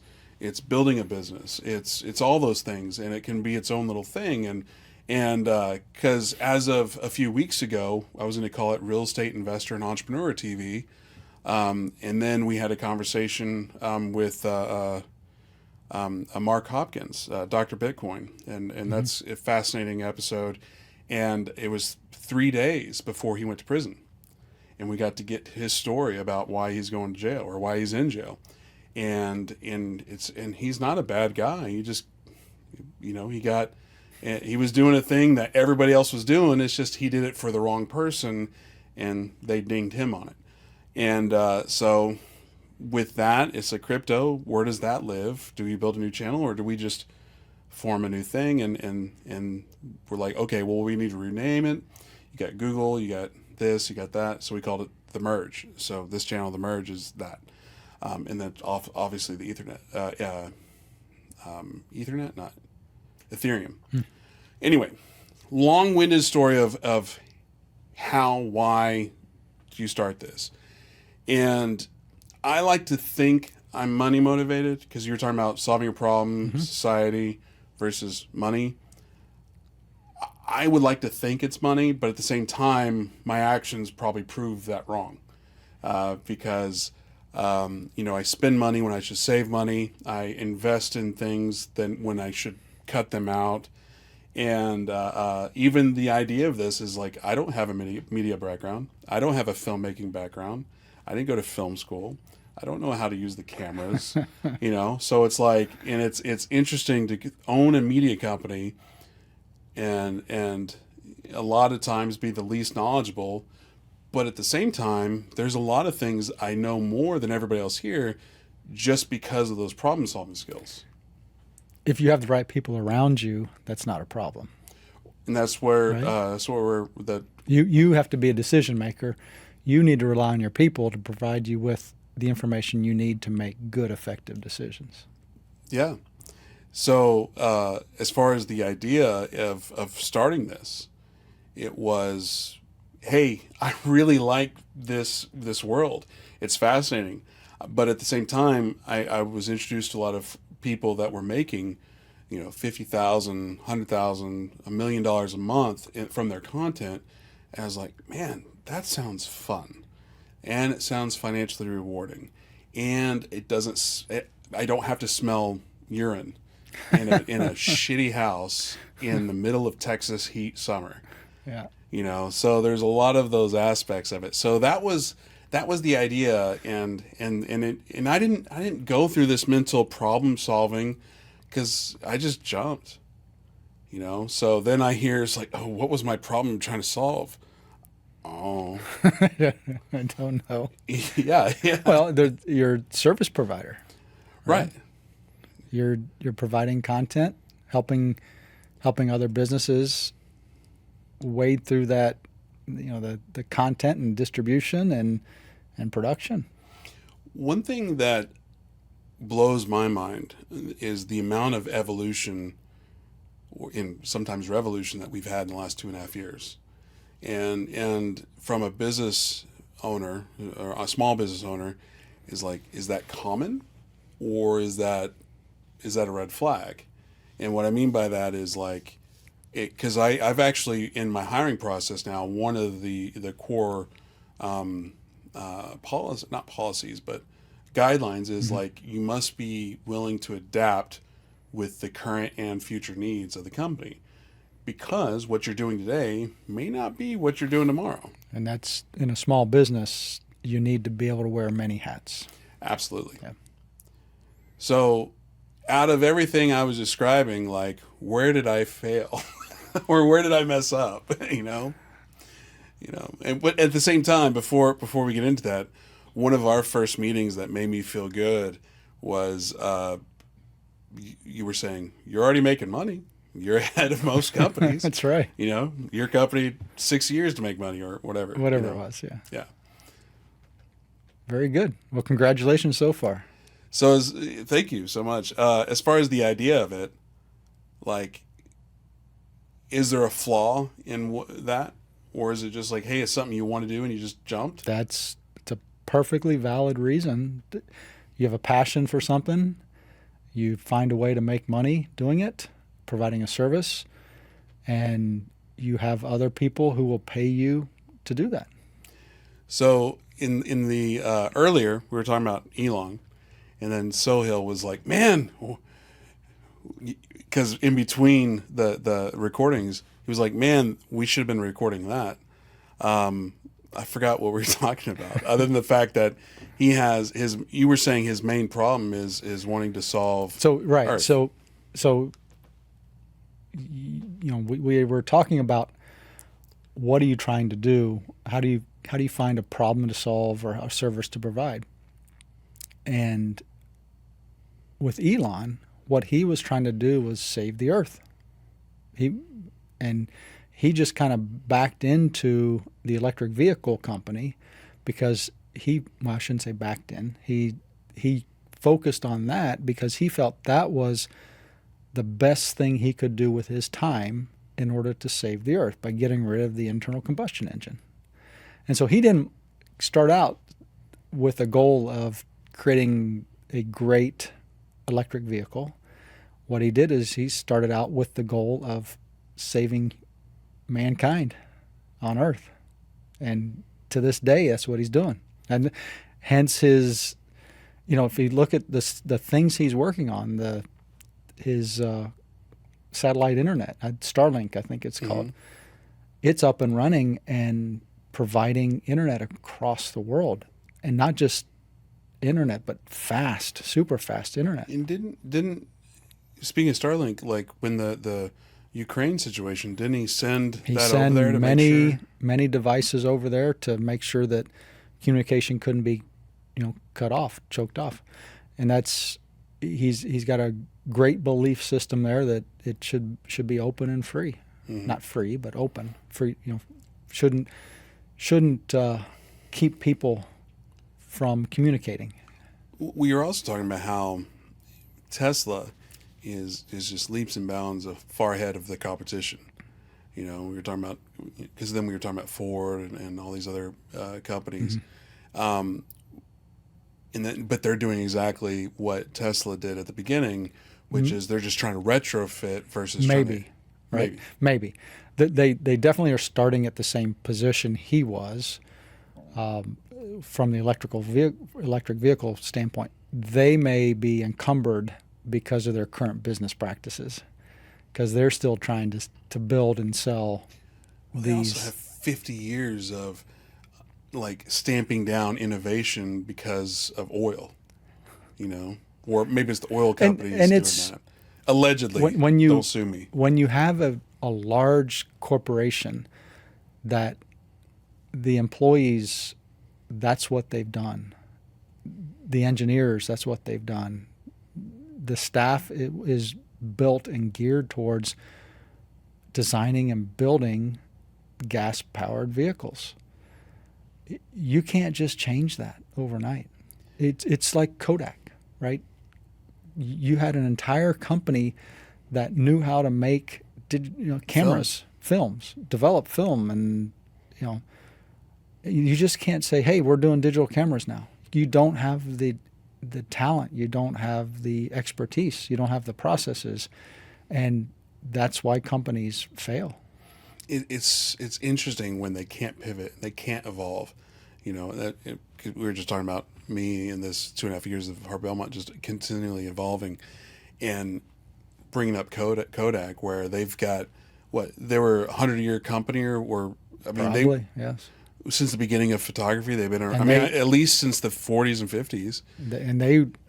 building a business, it's all those things, and it can be its own little thing. And because as of a few weeks ago, I was going to call it Real Estate Investor and Entrepreneur TV, and then we had a conversation with Mark Hopkins, Dr. Bitcoin, and that's a fascinating episode. And it was 3 days before he went to prison, and we got to get his story about why he's going to jail or why he's in jail. And he's not a bad guy. He just, you know, he was doing a thing that everybody else was doing. It's just he did it for the wrong person, and they dinged him on it. And so with that, it's a crypto. Where does that live? Do we build a new channel, or do we just form a new thing? And we're like, okay, well, we need to rename it. You got Google, you got this, you got that. So we called it The Merge. So this channel, The Merge, is that. And then obviously the Ethernet. Ethernet, not Ethereum. Anyway, long-winded story of how, why do you start this? And I like to think I'm money motivated, because you're talking about solving a problem, society versus money. I would like to think it's money, but at the same time, my actions probably prove that wrong. Because, you know, I spend money when I should save money. I invest in things when I should cut them out. And even the idea of this is like, I don't have a media background. I don't have a filmmaking background. I didn't go to film school. I don't know how to use the cameras, you know? So it's like, and it's interesting to own a media company and a lot of times be the least knowledgeable. But at the same time, there's a lot of things I know more than everybody else here just because of those problem solving skills. If you have the right people around you, that's not a problem. And that's where, right? You have to be a decision maker. You need to rely on your people to provide you with the information you need to make good, effective decisions. Yeah. So as far as the idea of starting this, it was, hey, I really like this world. It's fascinating. But at the same time, I was introduced to a lot of people that were making, you know, $50,000, $100,000, $1 million a month from their content. And I was like, man, that sounds fun. And it sounds financially rewarding. And it doesn't, I don't have to smell urine in a shitty house in the middle of Texas heat summer. Yeah. So there's a lot of those aspects of it. So that was the idea, and I didn't go through this mental problem solving because I just jumped. So then I hear it's like, oh, what was my problem trying to solve? Oh, I don't know. yeah. Well, you're a service provider, Right. You're providing content, helping other businesses wade through that, the content and distribution and production. One thing that blows my mind is the amount of evolution, and sometimes revolution, that we've had in the last 2.5 years. And from a business owner or a small business owner, is that common, or is that a red flag? And what I mean by that is because I've actually, in my hiring process now, one of the core not policies, but guidelines is you must be willing to adapt with the current and future needs of the company, because what you're doing today may not be what you're doing tomorrow. And that's, in a small business, you need to be able to wear many hats. Absolutely. Yeah. So out of everything I was describing, where did I fail? Or where did I mess up? And but at the same time, before we get into that, one of our first meetings that made me feel good was you were saying you're already making money. You're ahead of most companies. That's right. Your company 6 years to make money or whatever. Whatever it was, yeah. Yeah. Very good. Well, congratulations so far. So thank you so much. As far as the idea of it, is there a flaw in that? Or is it just hey, it's something you want to do and you just jumped? It's a perfectly valid reason. You have a passion for something. You find a way to make money doing it, providing a service, and you have other people who will pay you to do that. So in the earlier, we were talking about Elon, and then Sohail was like, man, because in between the recordings, he was like, man, we should have been recording that. I forgot what we were talking about, other than the fact that he has you were saying his main problem is wanting to solve. So, right. Earth. So we were talking about, what are you trying to do? How do you find a problem to solve or a service to provide? And with Elon, what he was trying to do was save the earth. He just kind of backed into the electric vehicle company because I shouldn't say backed in. He focused on that because he felt that was the best thing he could do with his time in order to save the earth, by getting rid of the internal combustion engine. And so he didn't start out with a goal of creating a great electric vehicle. What he did is he started out with the goal of saving mankind on earth. And to this day, that's what he's doing. And hence his, if you look at the things he's working on, his satellite internet, Starlink, I think it's called. Mm-hmm. It's up and running and providing internet across the world, and not just internet, but fast, super fast internet. And didn't speaking of Starlink, when the Ukraine situation, didn't he send over there to make sure? Many devices over there to make sure that communication couldn't be, cut off, choked off, and he's got a great belief system there that it should be open and free. Mm-hmm. Not free, but open. Free, shouldn't keep people from communicating. We were also talking about how Tesla is just leaps and bounds far ahead of the competition. We were talking about, because then we were talking about Ford and all these other companies. Mm-hmm. But they're doing exactly what Tesla did at the beginning, which is they're just trying to retrofit versus Maybe. They definitely are starting at the same position he was from the electric vehicle standpoint. they may be encumbered because of their current business practices, because they're still trying to build and sell They also these. have 50 years of like stamping down innovation because of oil, or maybe it's the oil companies and doing it's that. Allegedly, when you don't sue me. when you have a large corporation that the employees, that's what they've done. The engineers, that's what they've done. The staff is built and geared towards designing and building gas-powered vehicles. You can't just change that overnight. It's like Kodak, right? You had an entire company that knew how to make cameras, films, develop film, and you just can't say, "Hey, we're doing digital cameras now." You don't have the talent, you don't have the expertise, you don't have the processes, and that's why companies fail. It's interesting when they can't pivot, they can't evolve. We were just talking about me in this 2.5 years of Harper Belmont just continually evolving, and bringing up Kodak, where they've got they were a 100-year company, Probably, yes. Since the beginning of photography, they've been around. And at least since the 40s and 50s. And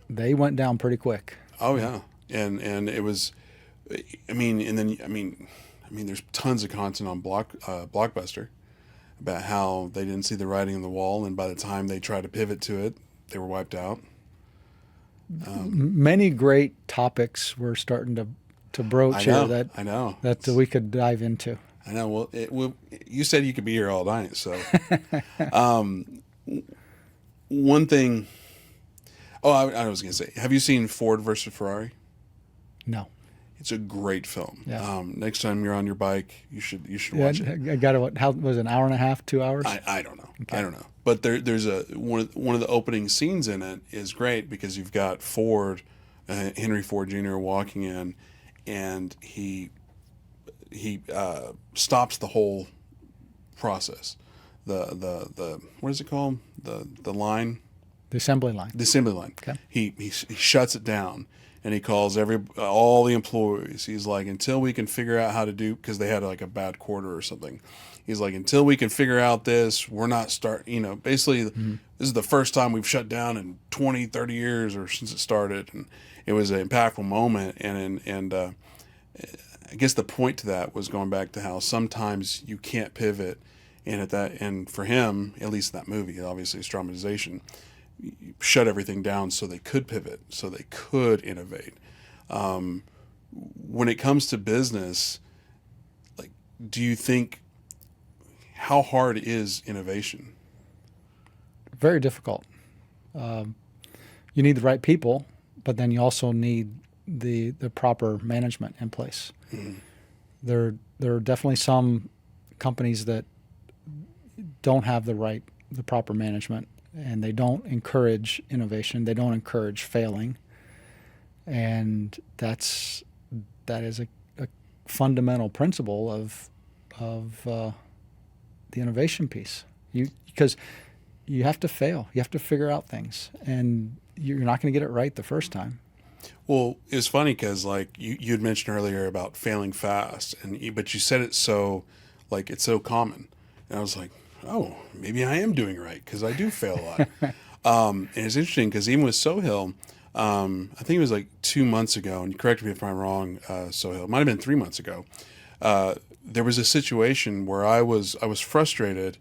they went down pretty quick. Oh yeah, and it was, there's tons of content on Blockbuster about how they didn't see the writing on the wall, and by the time they tried to pivot to it, they were wiped out. Many great topics we're starting to broach here that we could dive into. I know. Well, you said you could be here all night, so. One thing. Oh, I was going to say, have you seen Ford versus Ferrari? No. It's a great film. Yeah. Next time you're on your bike, you should watch it. I got it. How was it, an hour and a half, 2 hours? I don't know. Okay. I don't know. But there's one of the opening scenes in it is great because you've got Ford, Henry Ford Jr. walking in, and he stops the whole process. The what is it called? The line. The assembly line. The assembly line. Okay. He shuts it down, and he calls all the employees. He's like, until we can figure out how to do, because they had like a bad quarter or something. He's like, until we can figure out this, we're not basically this is the first time we've shut down in 20, 30 years or since it started. And it was an impactful moment. And I guess the point to that was going back to how sometimes you can't pivot. And for him, at least in that movie, obviously it's dramatization, shut everything down so they could pivot, so they could innovate. When it comes to business, like, do you think, how hard is innovation? Very difficult. You need the right people, but then you also need the proper management in place. Mm-hmm. There are definitely some companies that don't have the proper management, and they don't encourage innovation. They don't encourage failing, and that is a fundamental principle of the innovation piece. Because you have to fail. You have to figure out things, and you're not going to get it right the first time. Well, it's funny because like you had mentioned earlier about failing fast, but you said it so like it's so common, and I was like, oh, maybe I am doing right because I do fail a lot. And it's interesting because even with Sohail, I think it was like 2 months ago, and correct me if I'm wrong, Sohail, it might have been 3 months ago. There was a situation where I was frustrated,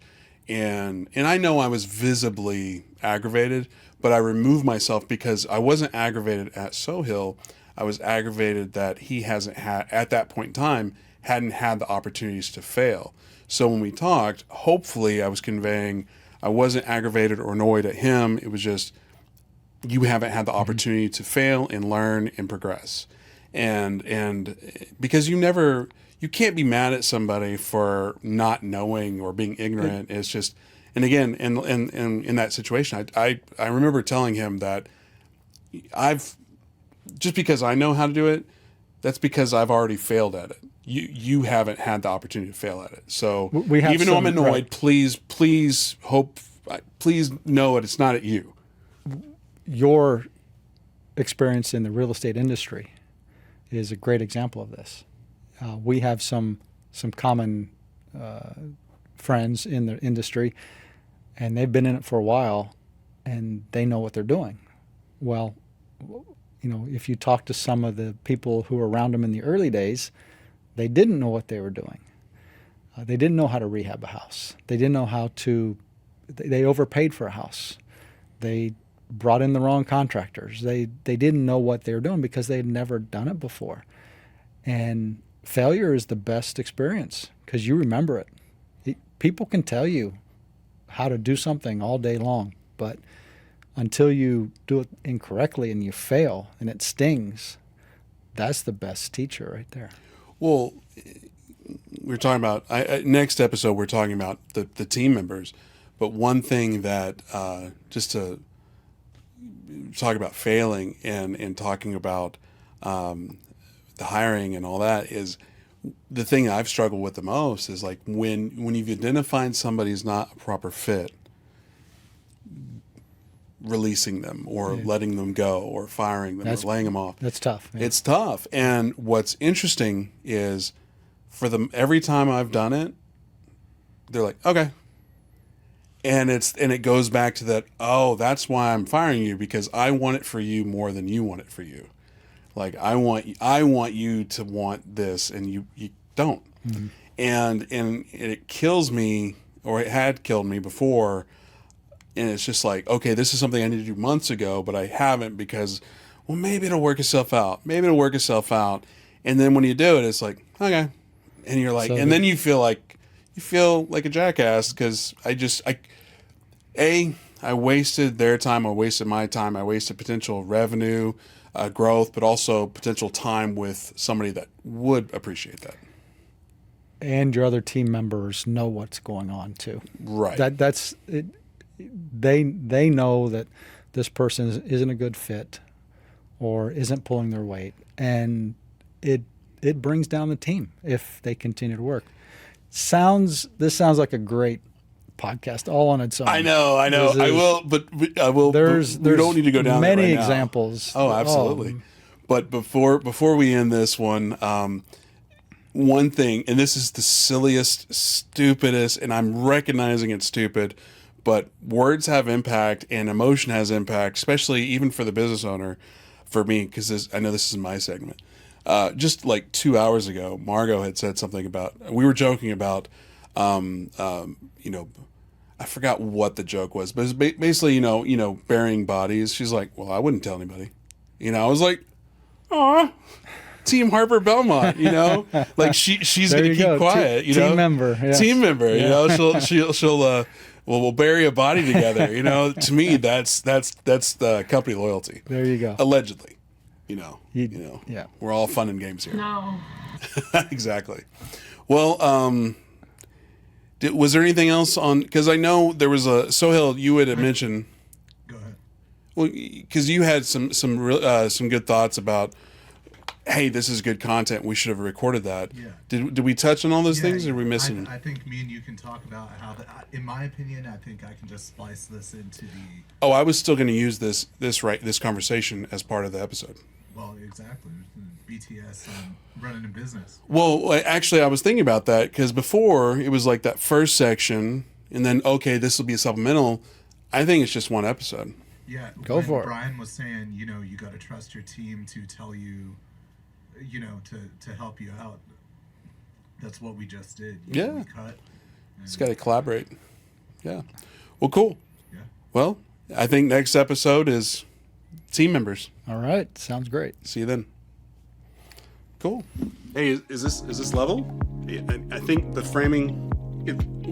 and I know I was visibly aggravated, but I removed myself because I wasn't aggravated at Sohail. I was aggravated that he hasn't had, at that point in time, hadn't had the opportunities to fail. So when we talked, hopefully I was conveying I wasn't aggravated or annoyed at him. It was just, you haven't had the opportunity to fail and learn and progress. And because you can't be mad at somebody for not knowing or being ignorant. It's just, and again, in that situation, I remember telling him that just because I know how to do it, that's because I've already failed at it. You haven't had the opportunity to fail at it. So even though I'm annoyed, right, please know that it's not at you. Your experience in the real estate industry is a great example of this. We have some common friends in the industry, and they've been in it for a while, and they know what they're doing. Well, if you talk to some of the people who were around them in the early days, they didn't know what they were doing. They didn't know how to rehab a house. They didn't know how to. They overpaid for a house. They brought in the wrong contractors. They didn't know what they were doing because they had never done it before. And failure is the best experience because you remember it. People can tell you how to do something all day long, but until you do it incorrectly and you fail and it stings, that's the best teacher right there. Well, we're talking about next episode. We're talking about the team members, but one thing that just to talk about failing and talking about the hiring and all that is the thing I've struggled with the most is like when you've identified somebody's not a proper fit, releasing them or letting them go or firing them or laying them off. That's tough. Yeah. It's tough. And what's interesting is for them, every time I've done it, they're like, okay. And it goes back to that, oh, that's why I'm firing you, because I want it for you more than you want it for you. Like I want you to want this and you don't. Mm-hmm. And it kills me, or it had killed me before. And it's just like, okay, this is something I need to do months ago, but I haven't because, well, maybe it'll work itself out. Maybe it'll work itself out. And then when you do it, it's like, okay. And you're like, and then you feel like a jackass because I wasted their time. I wasted my time. I wasted potential revenue, growth, but also potential time with somebody that would appreciate that. And your other team members know what's going on too. Right. That's it. They know that this person isn't a good fit or isn't pulling their weight, and it brings down the team if they continue to work. This sounds like a great podcast all on its own. I know. I will. We don't need to go down many there right examples. Now. Oh, absolutely. But before we end this one, one thing, and this is the silliest, stupidest, and I'm recognizing it's stupid, but words have impact and emotion has impact, especially even for the business owner, for me, because I know this is my segment. Just like 2 hours ago, Margot had said something about, we were joking about, I forgot what the joke was, but it's basically, burying bodies. She's like, well, I wouldn't tell anybody. I was like, aw, Team Harper Belmont, like she's going to keep quiet, Team member. Yes. Team member, she'll we'll bury a body together. To me, that's the company loyalty. There you go. Allegedly, yeah. We're all fun and games here. No. Exactly. Well, was there anything else on? Because I know there was Sohail. You had mentioned. Go ahead. Well, because you had some good thoughts about. Hey, this is good content. We should have recorded that. Yeah. Did we touch on all those things, or are we missing? I think me and you can talk about how, in my opinion, I think I can just splice this into the. Oh, I was still going to use this conversation as part of the episode. Well, exactly. BTS running a business. Well, actually, I was thinking about that because before it was like that first section, and then okay, this will be a supplemental. I think it's just one episode. Yeah, go for it. Brian was saying, you got to trust your team to tell you. To help you out. That's what we just did. We cut. It's got to collaborate. Yeah. Well, cool. Yeah. Well, I think next episode is team members. All right. Sounds great. See you then. Cool. Hey, is this level? I think the framing.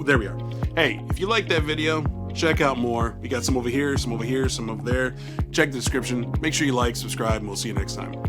There we are. Hey, if you like that video, check out more. We got some over here, some over here, some over there. Check the description. Make sure you like, subscribe, and we'll see you next time.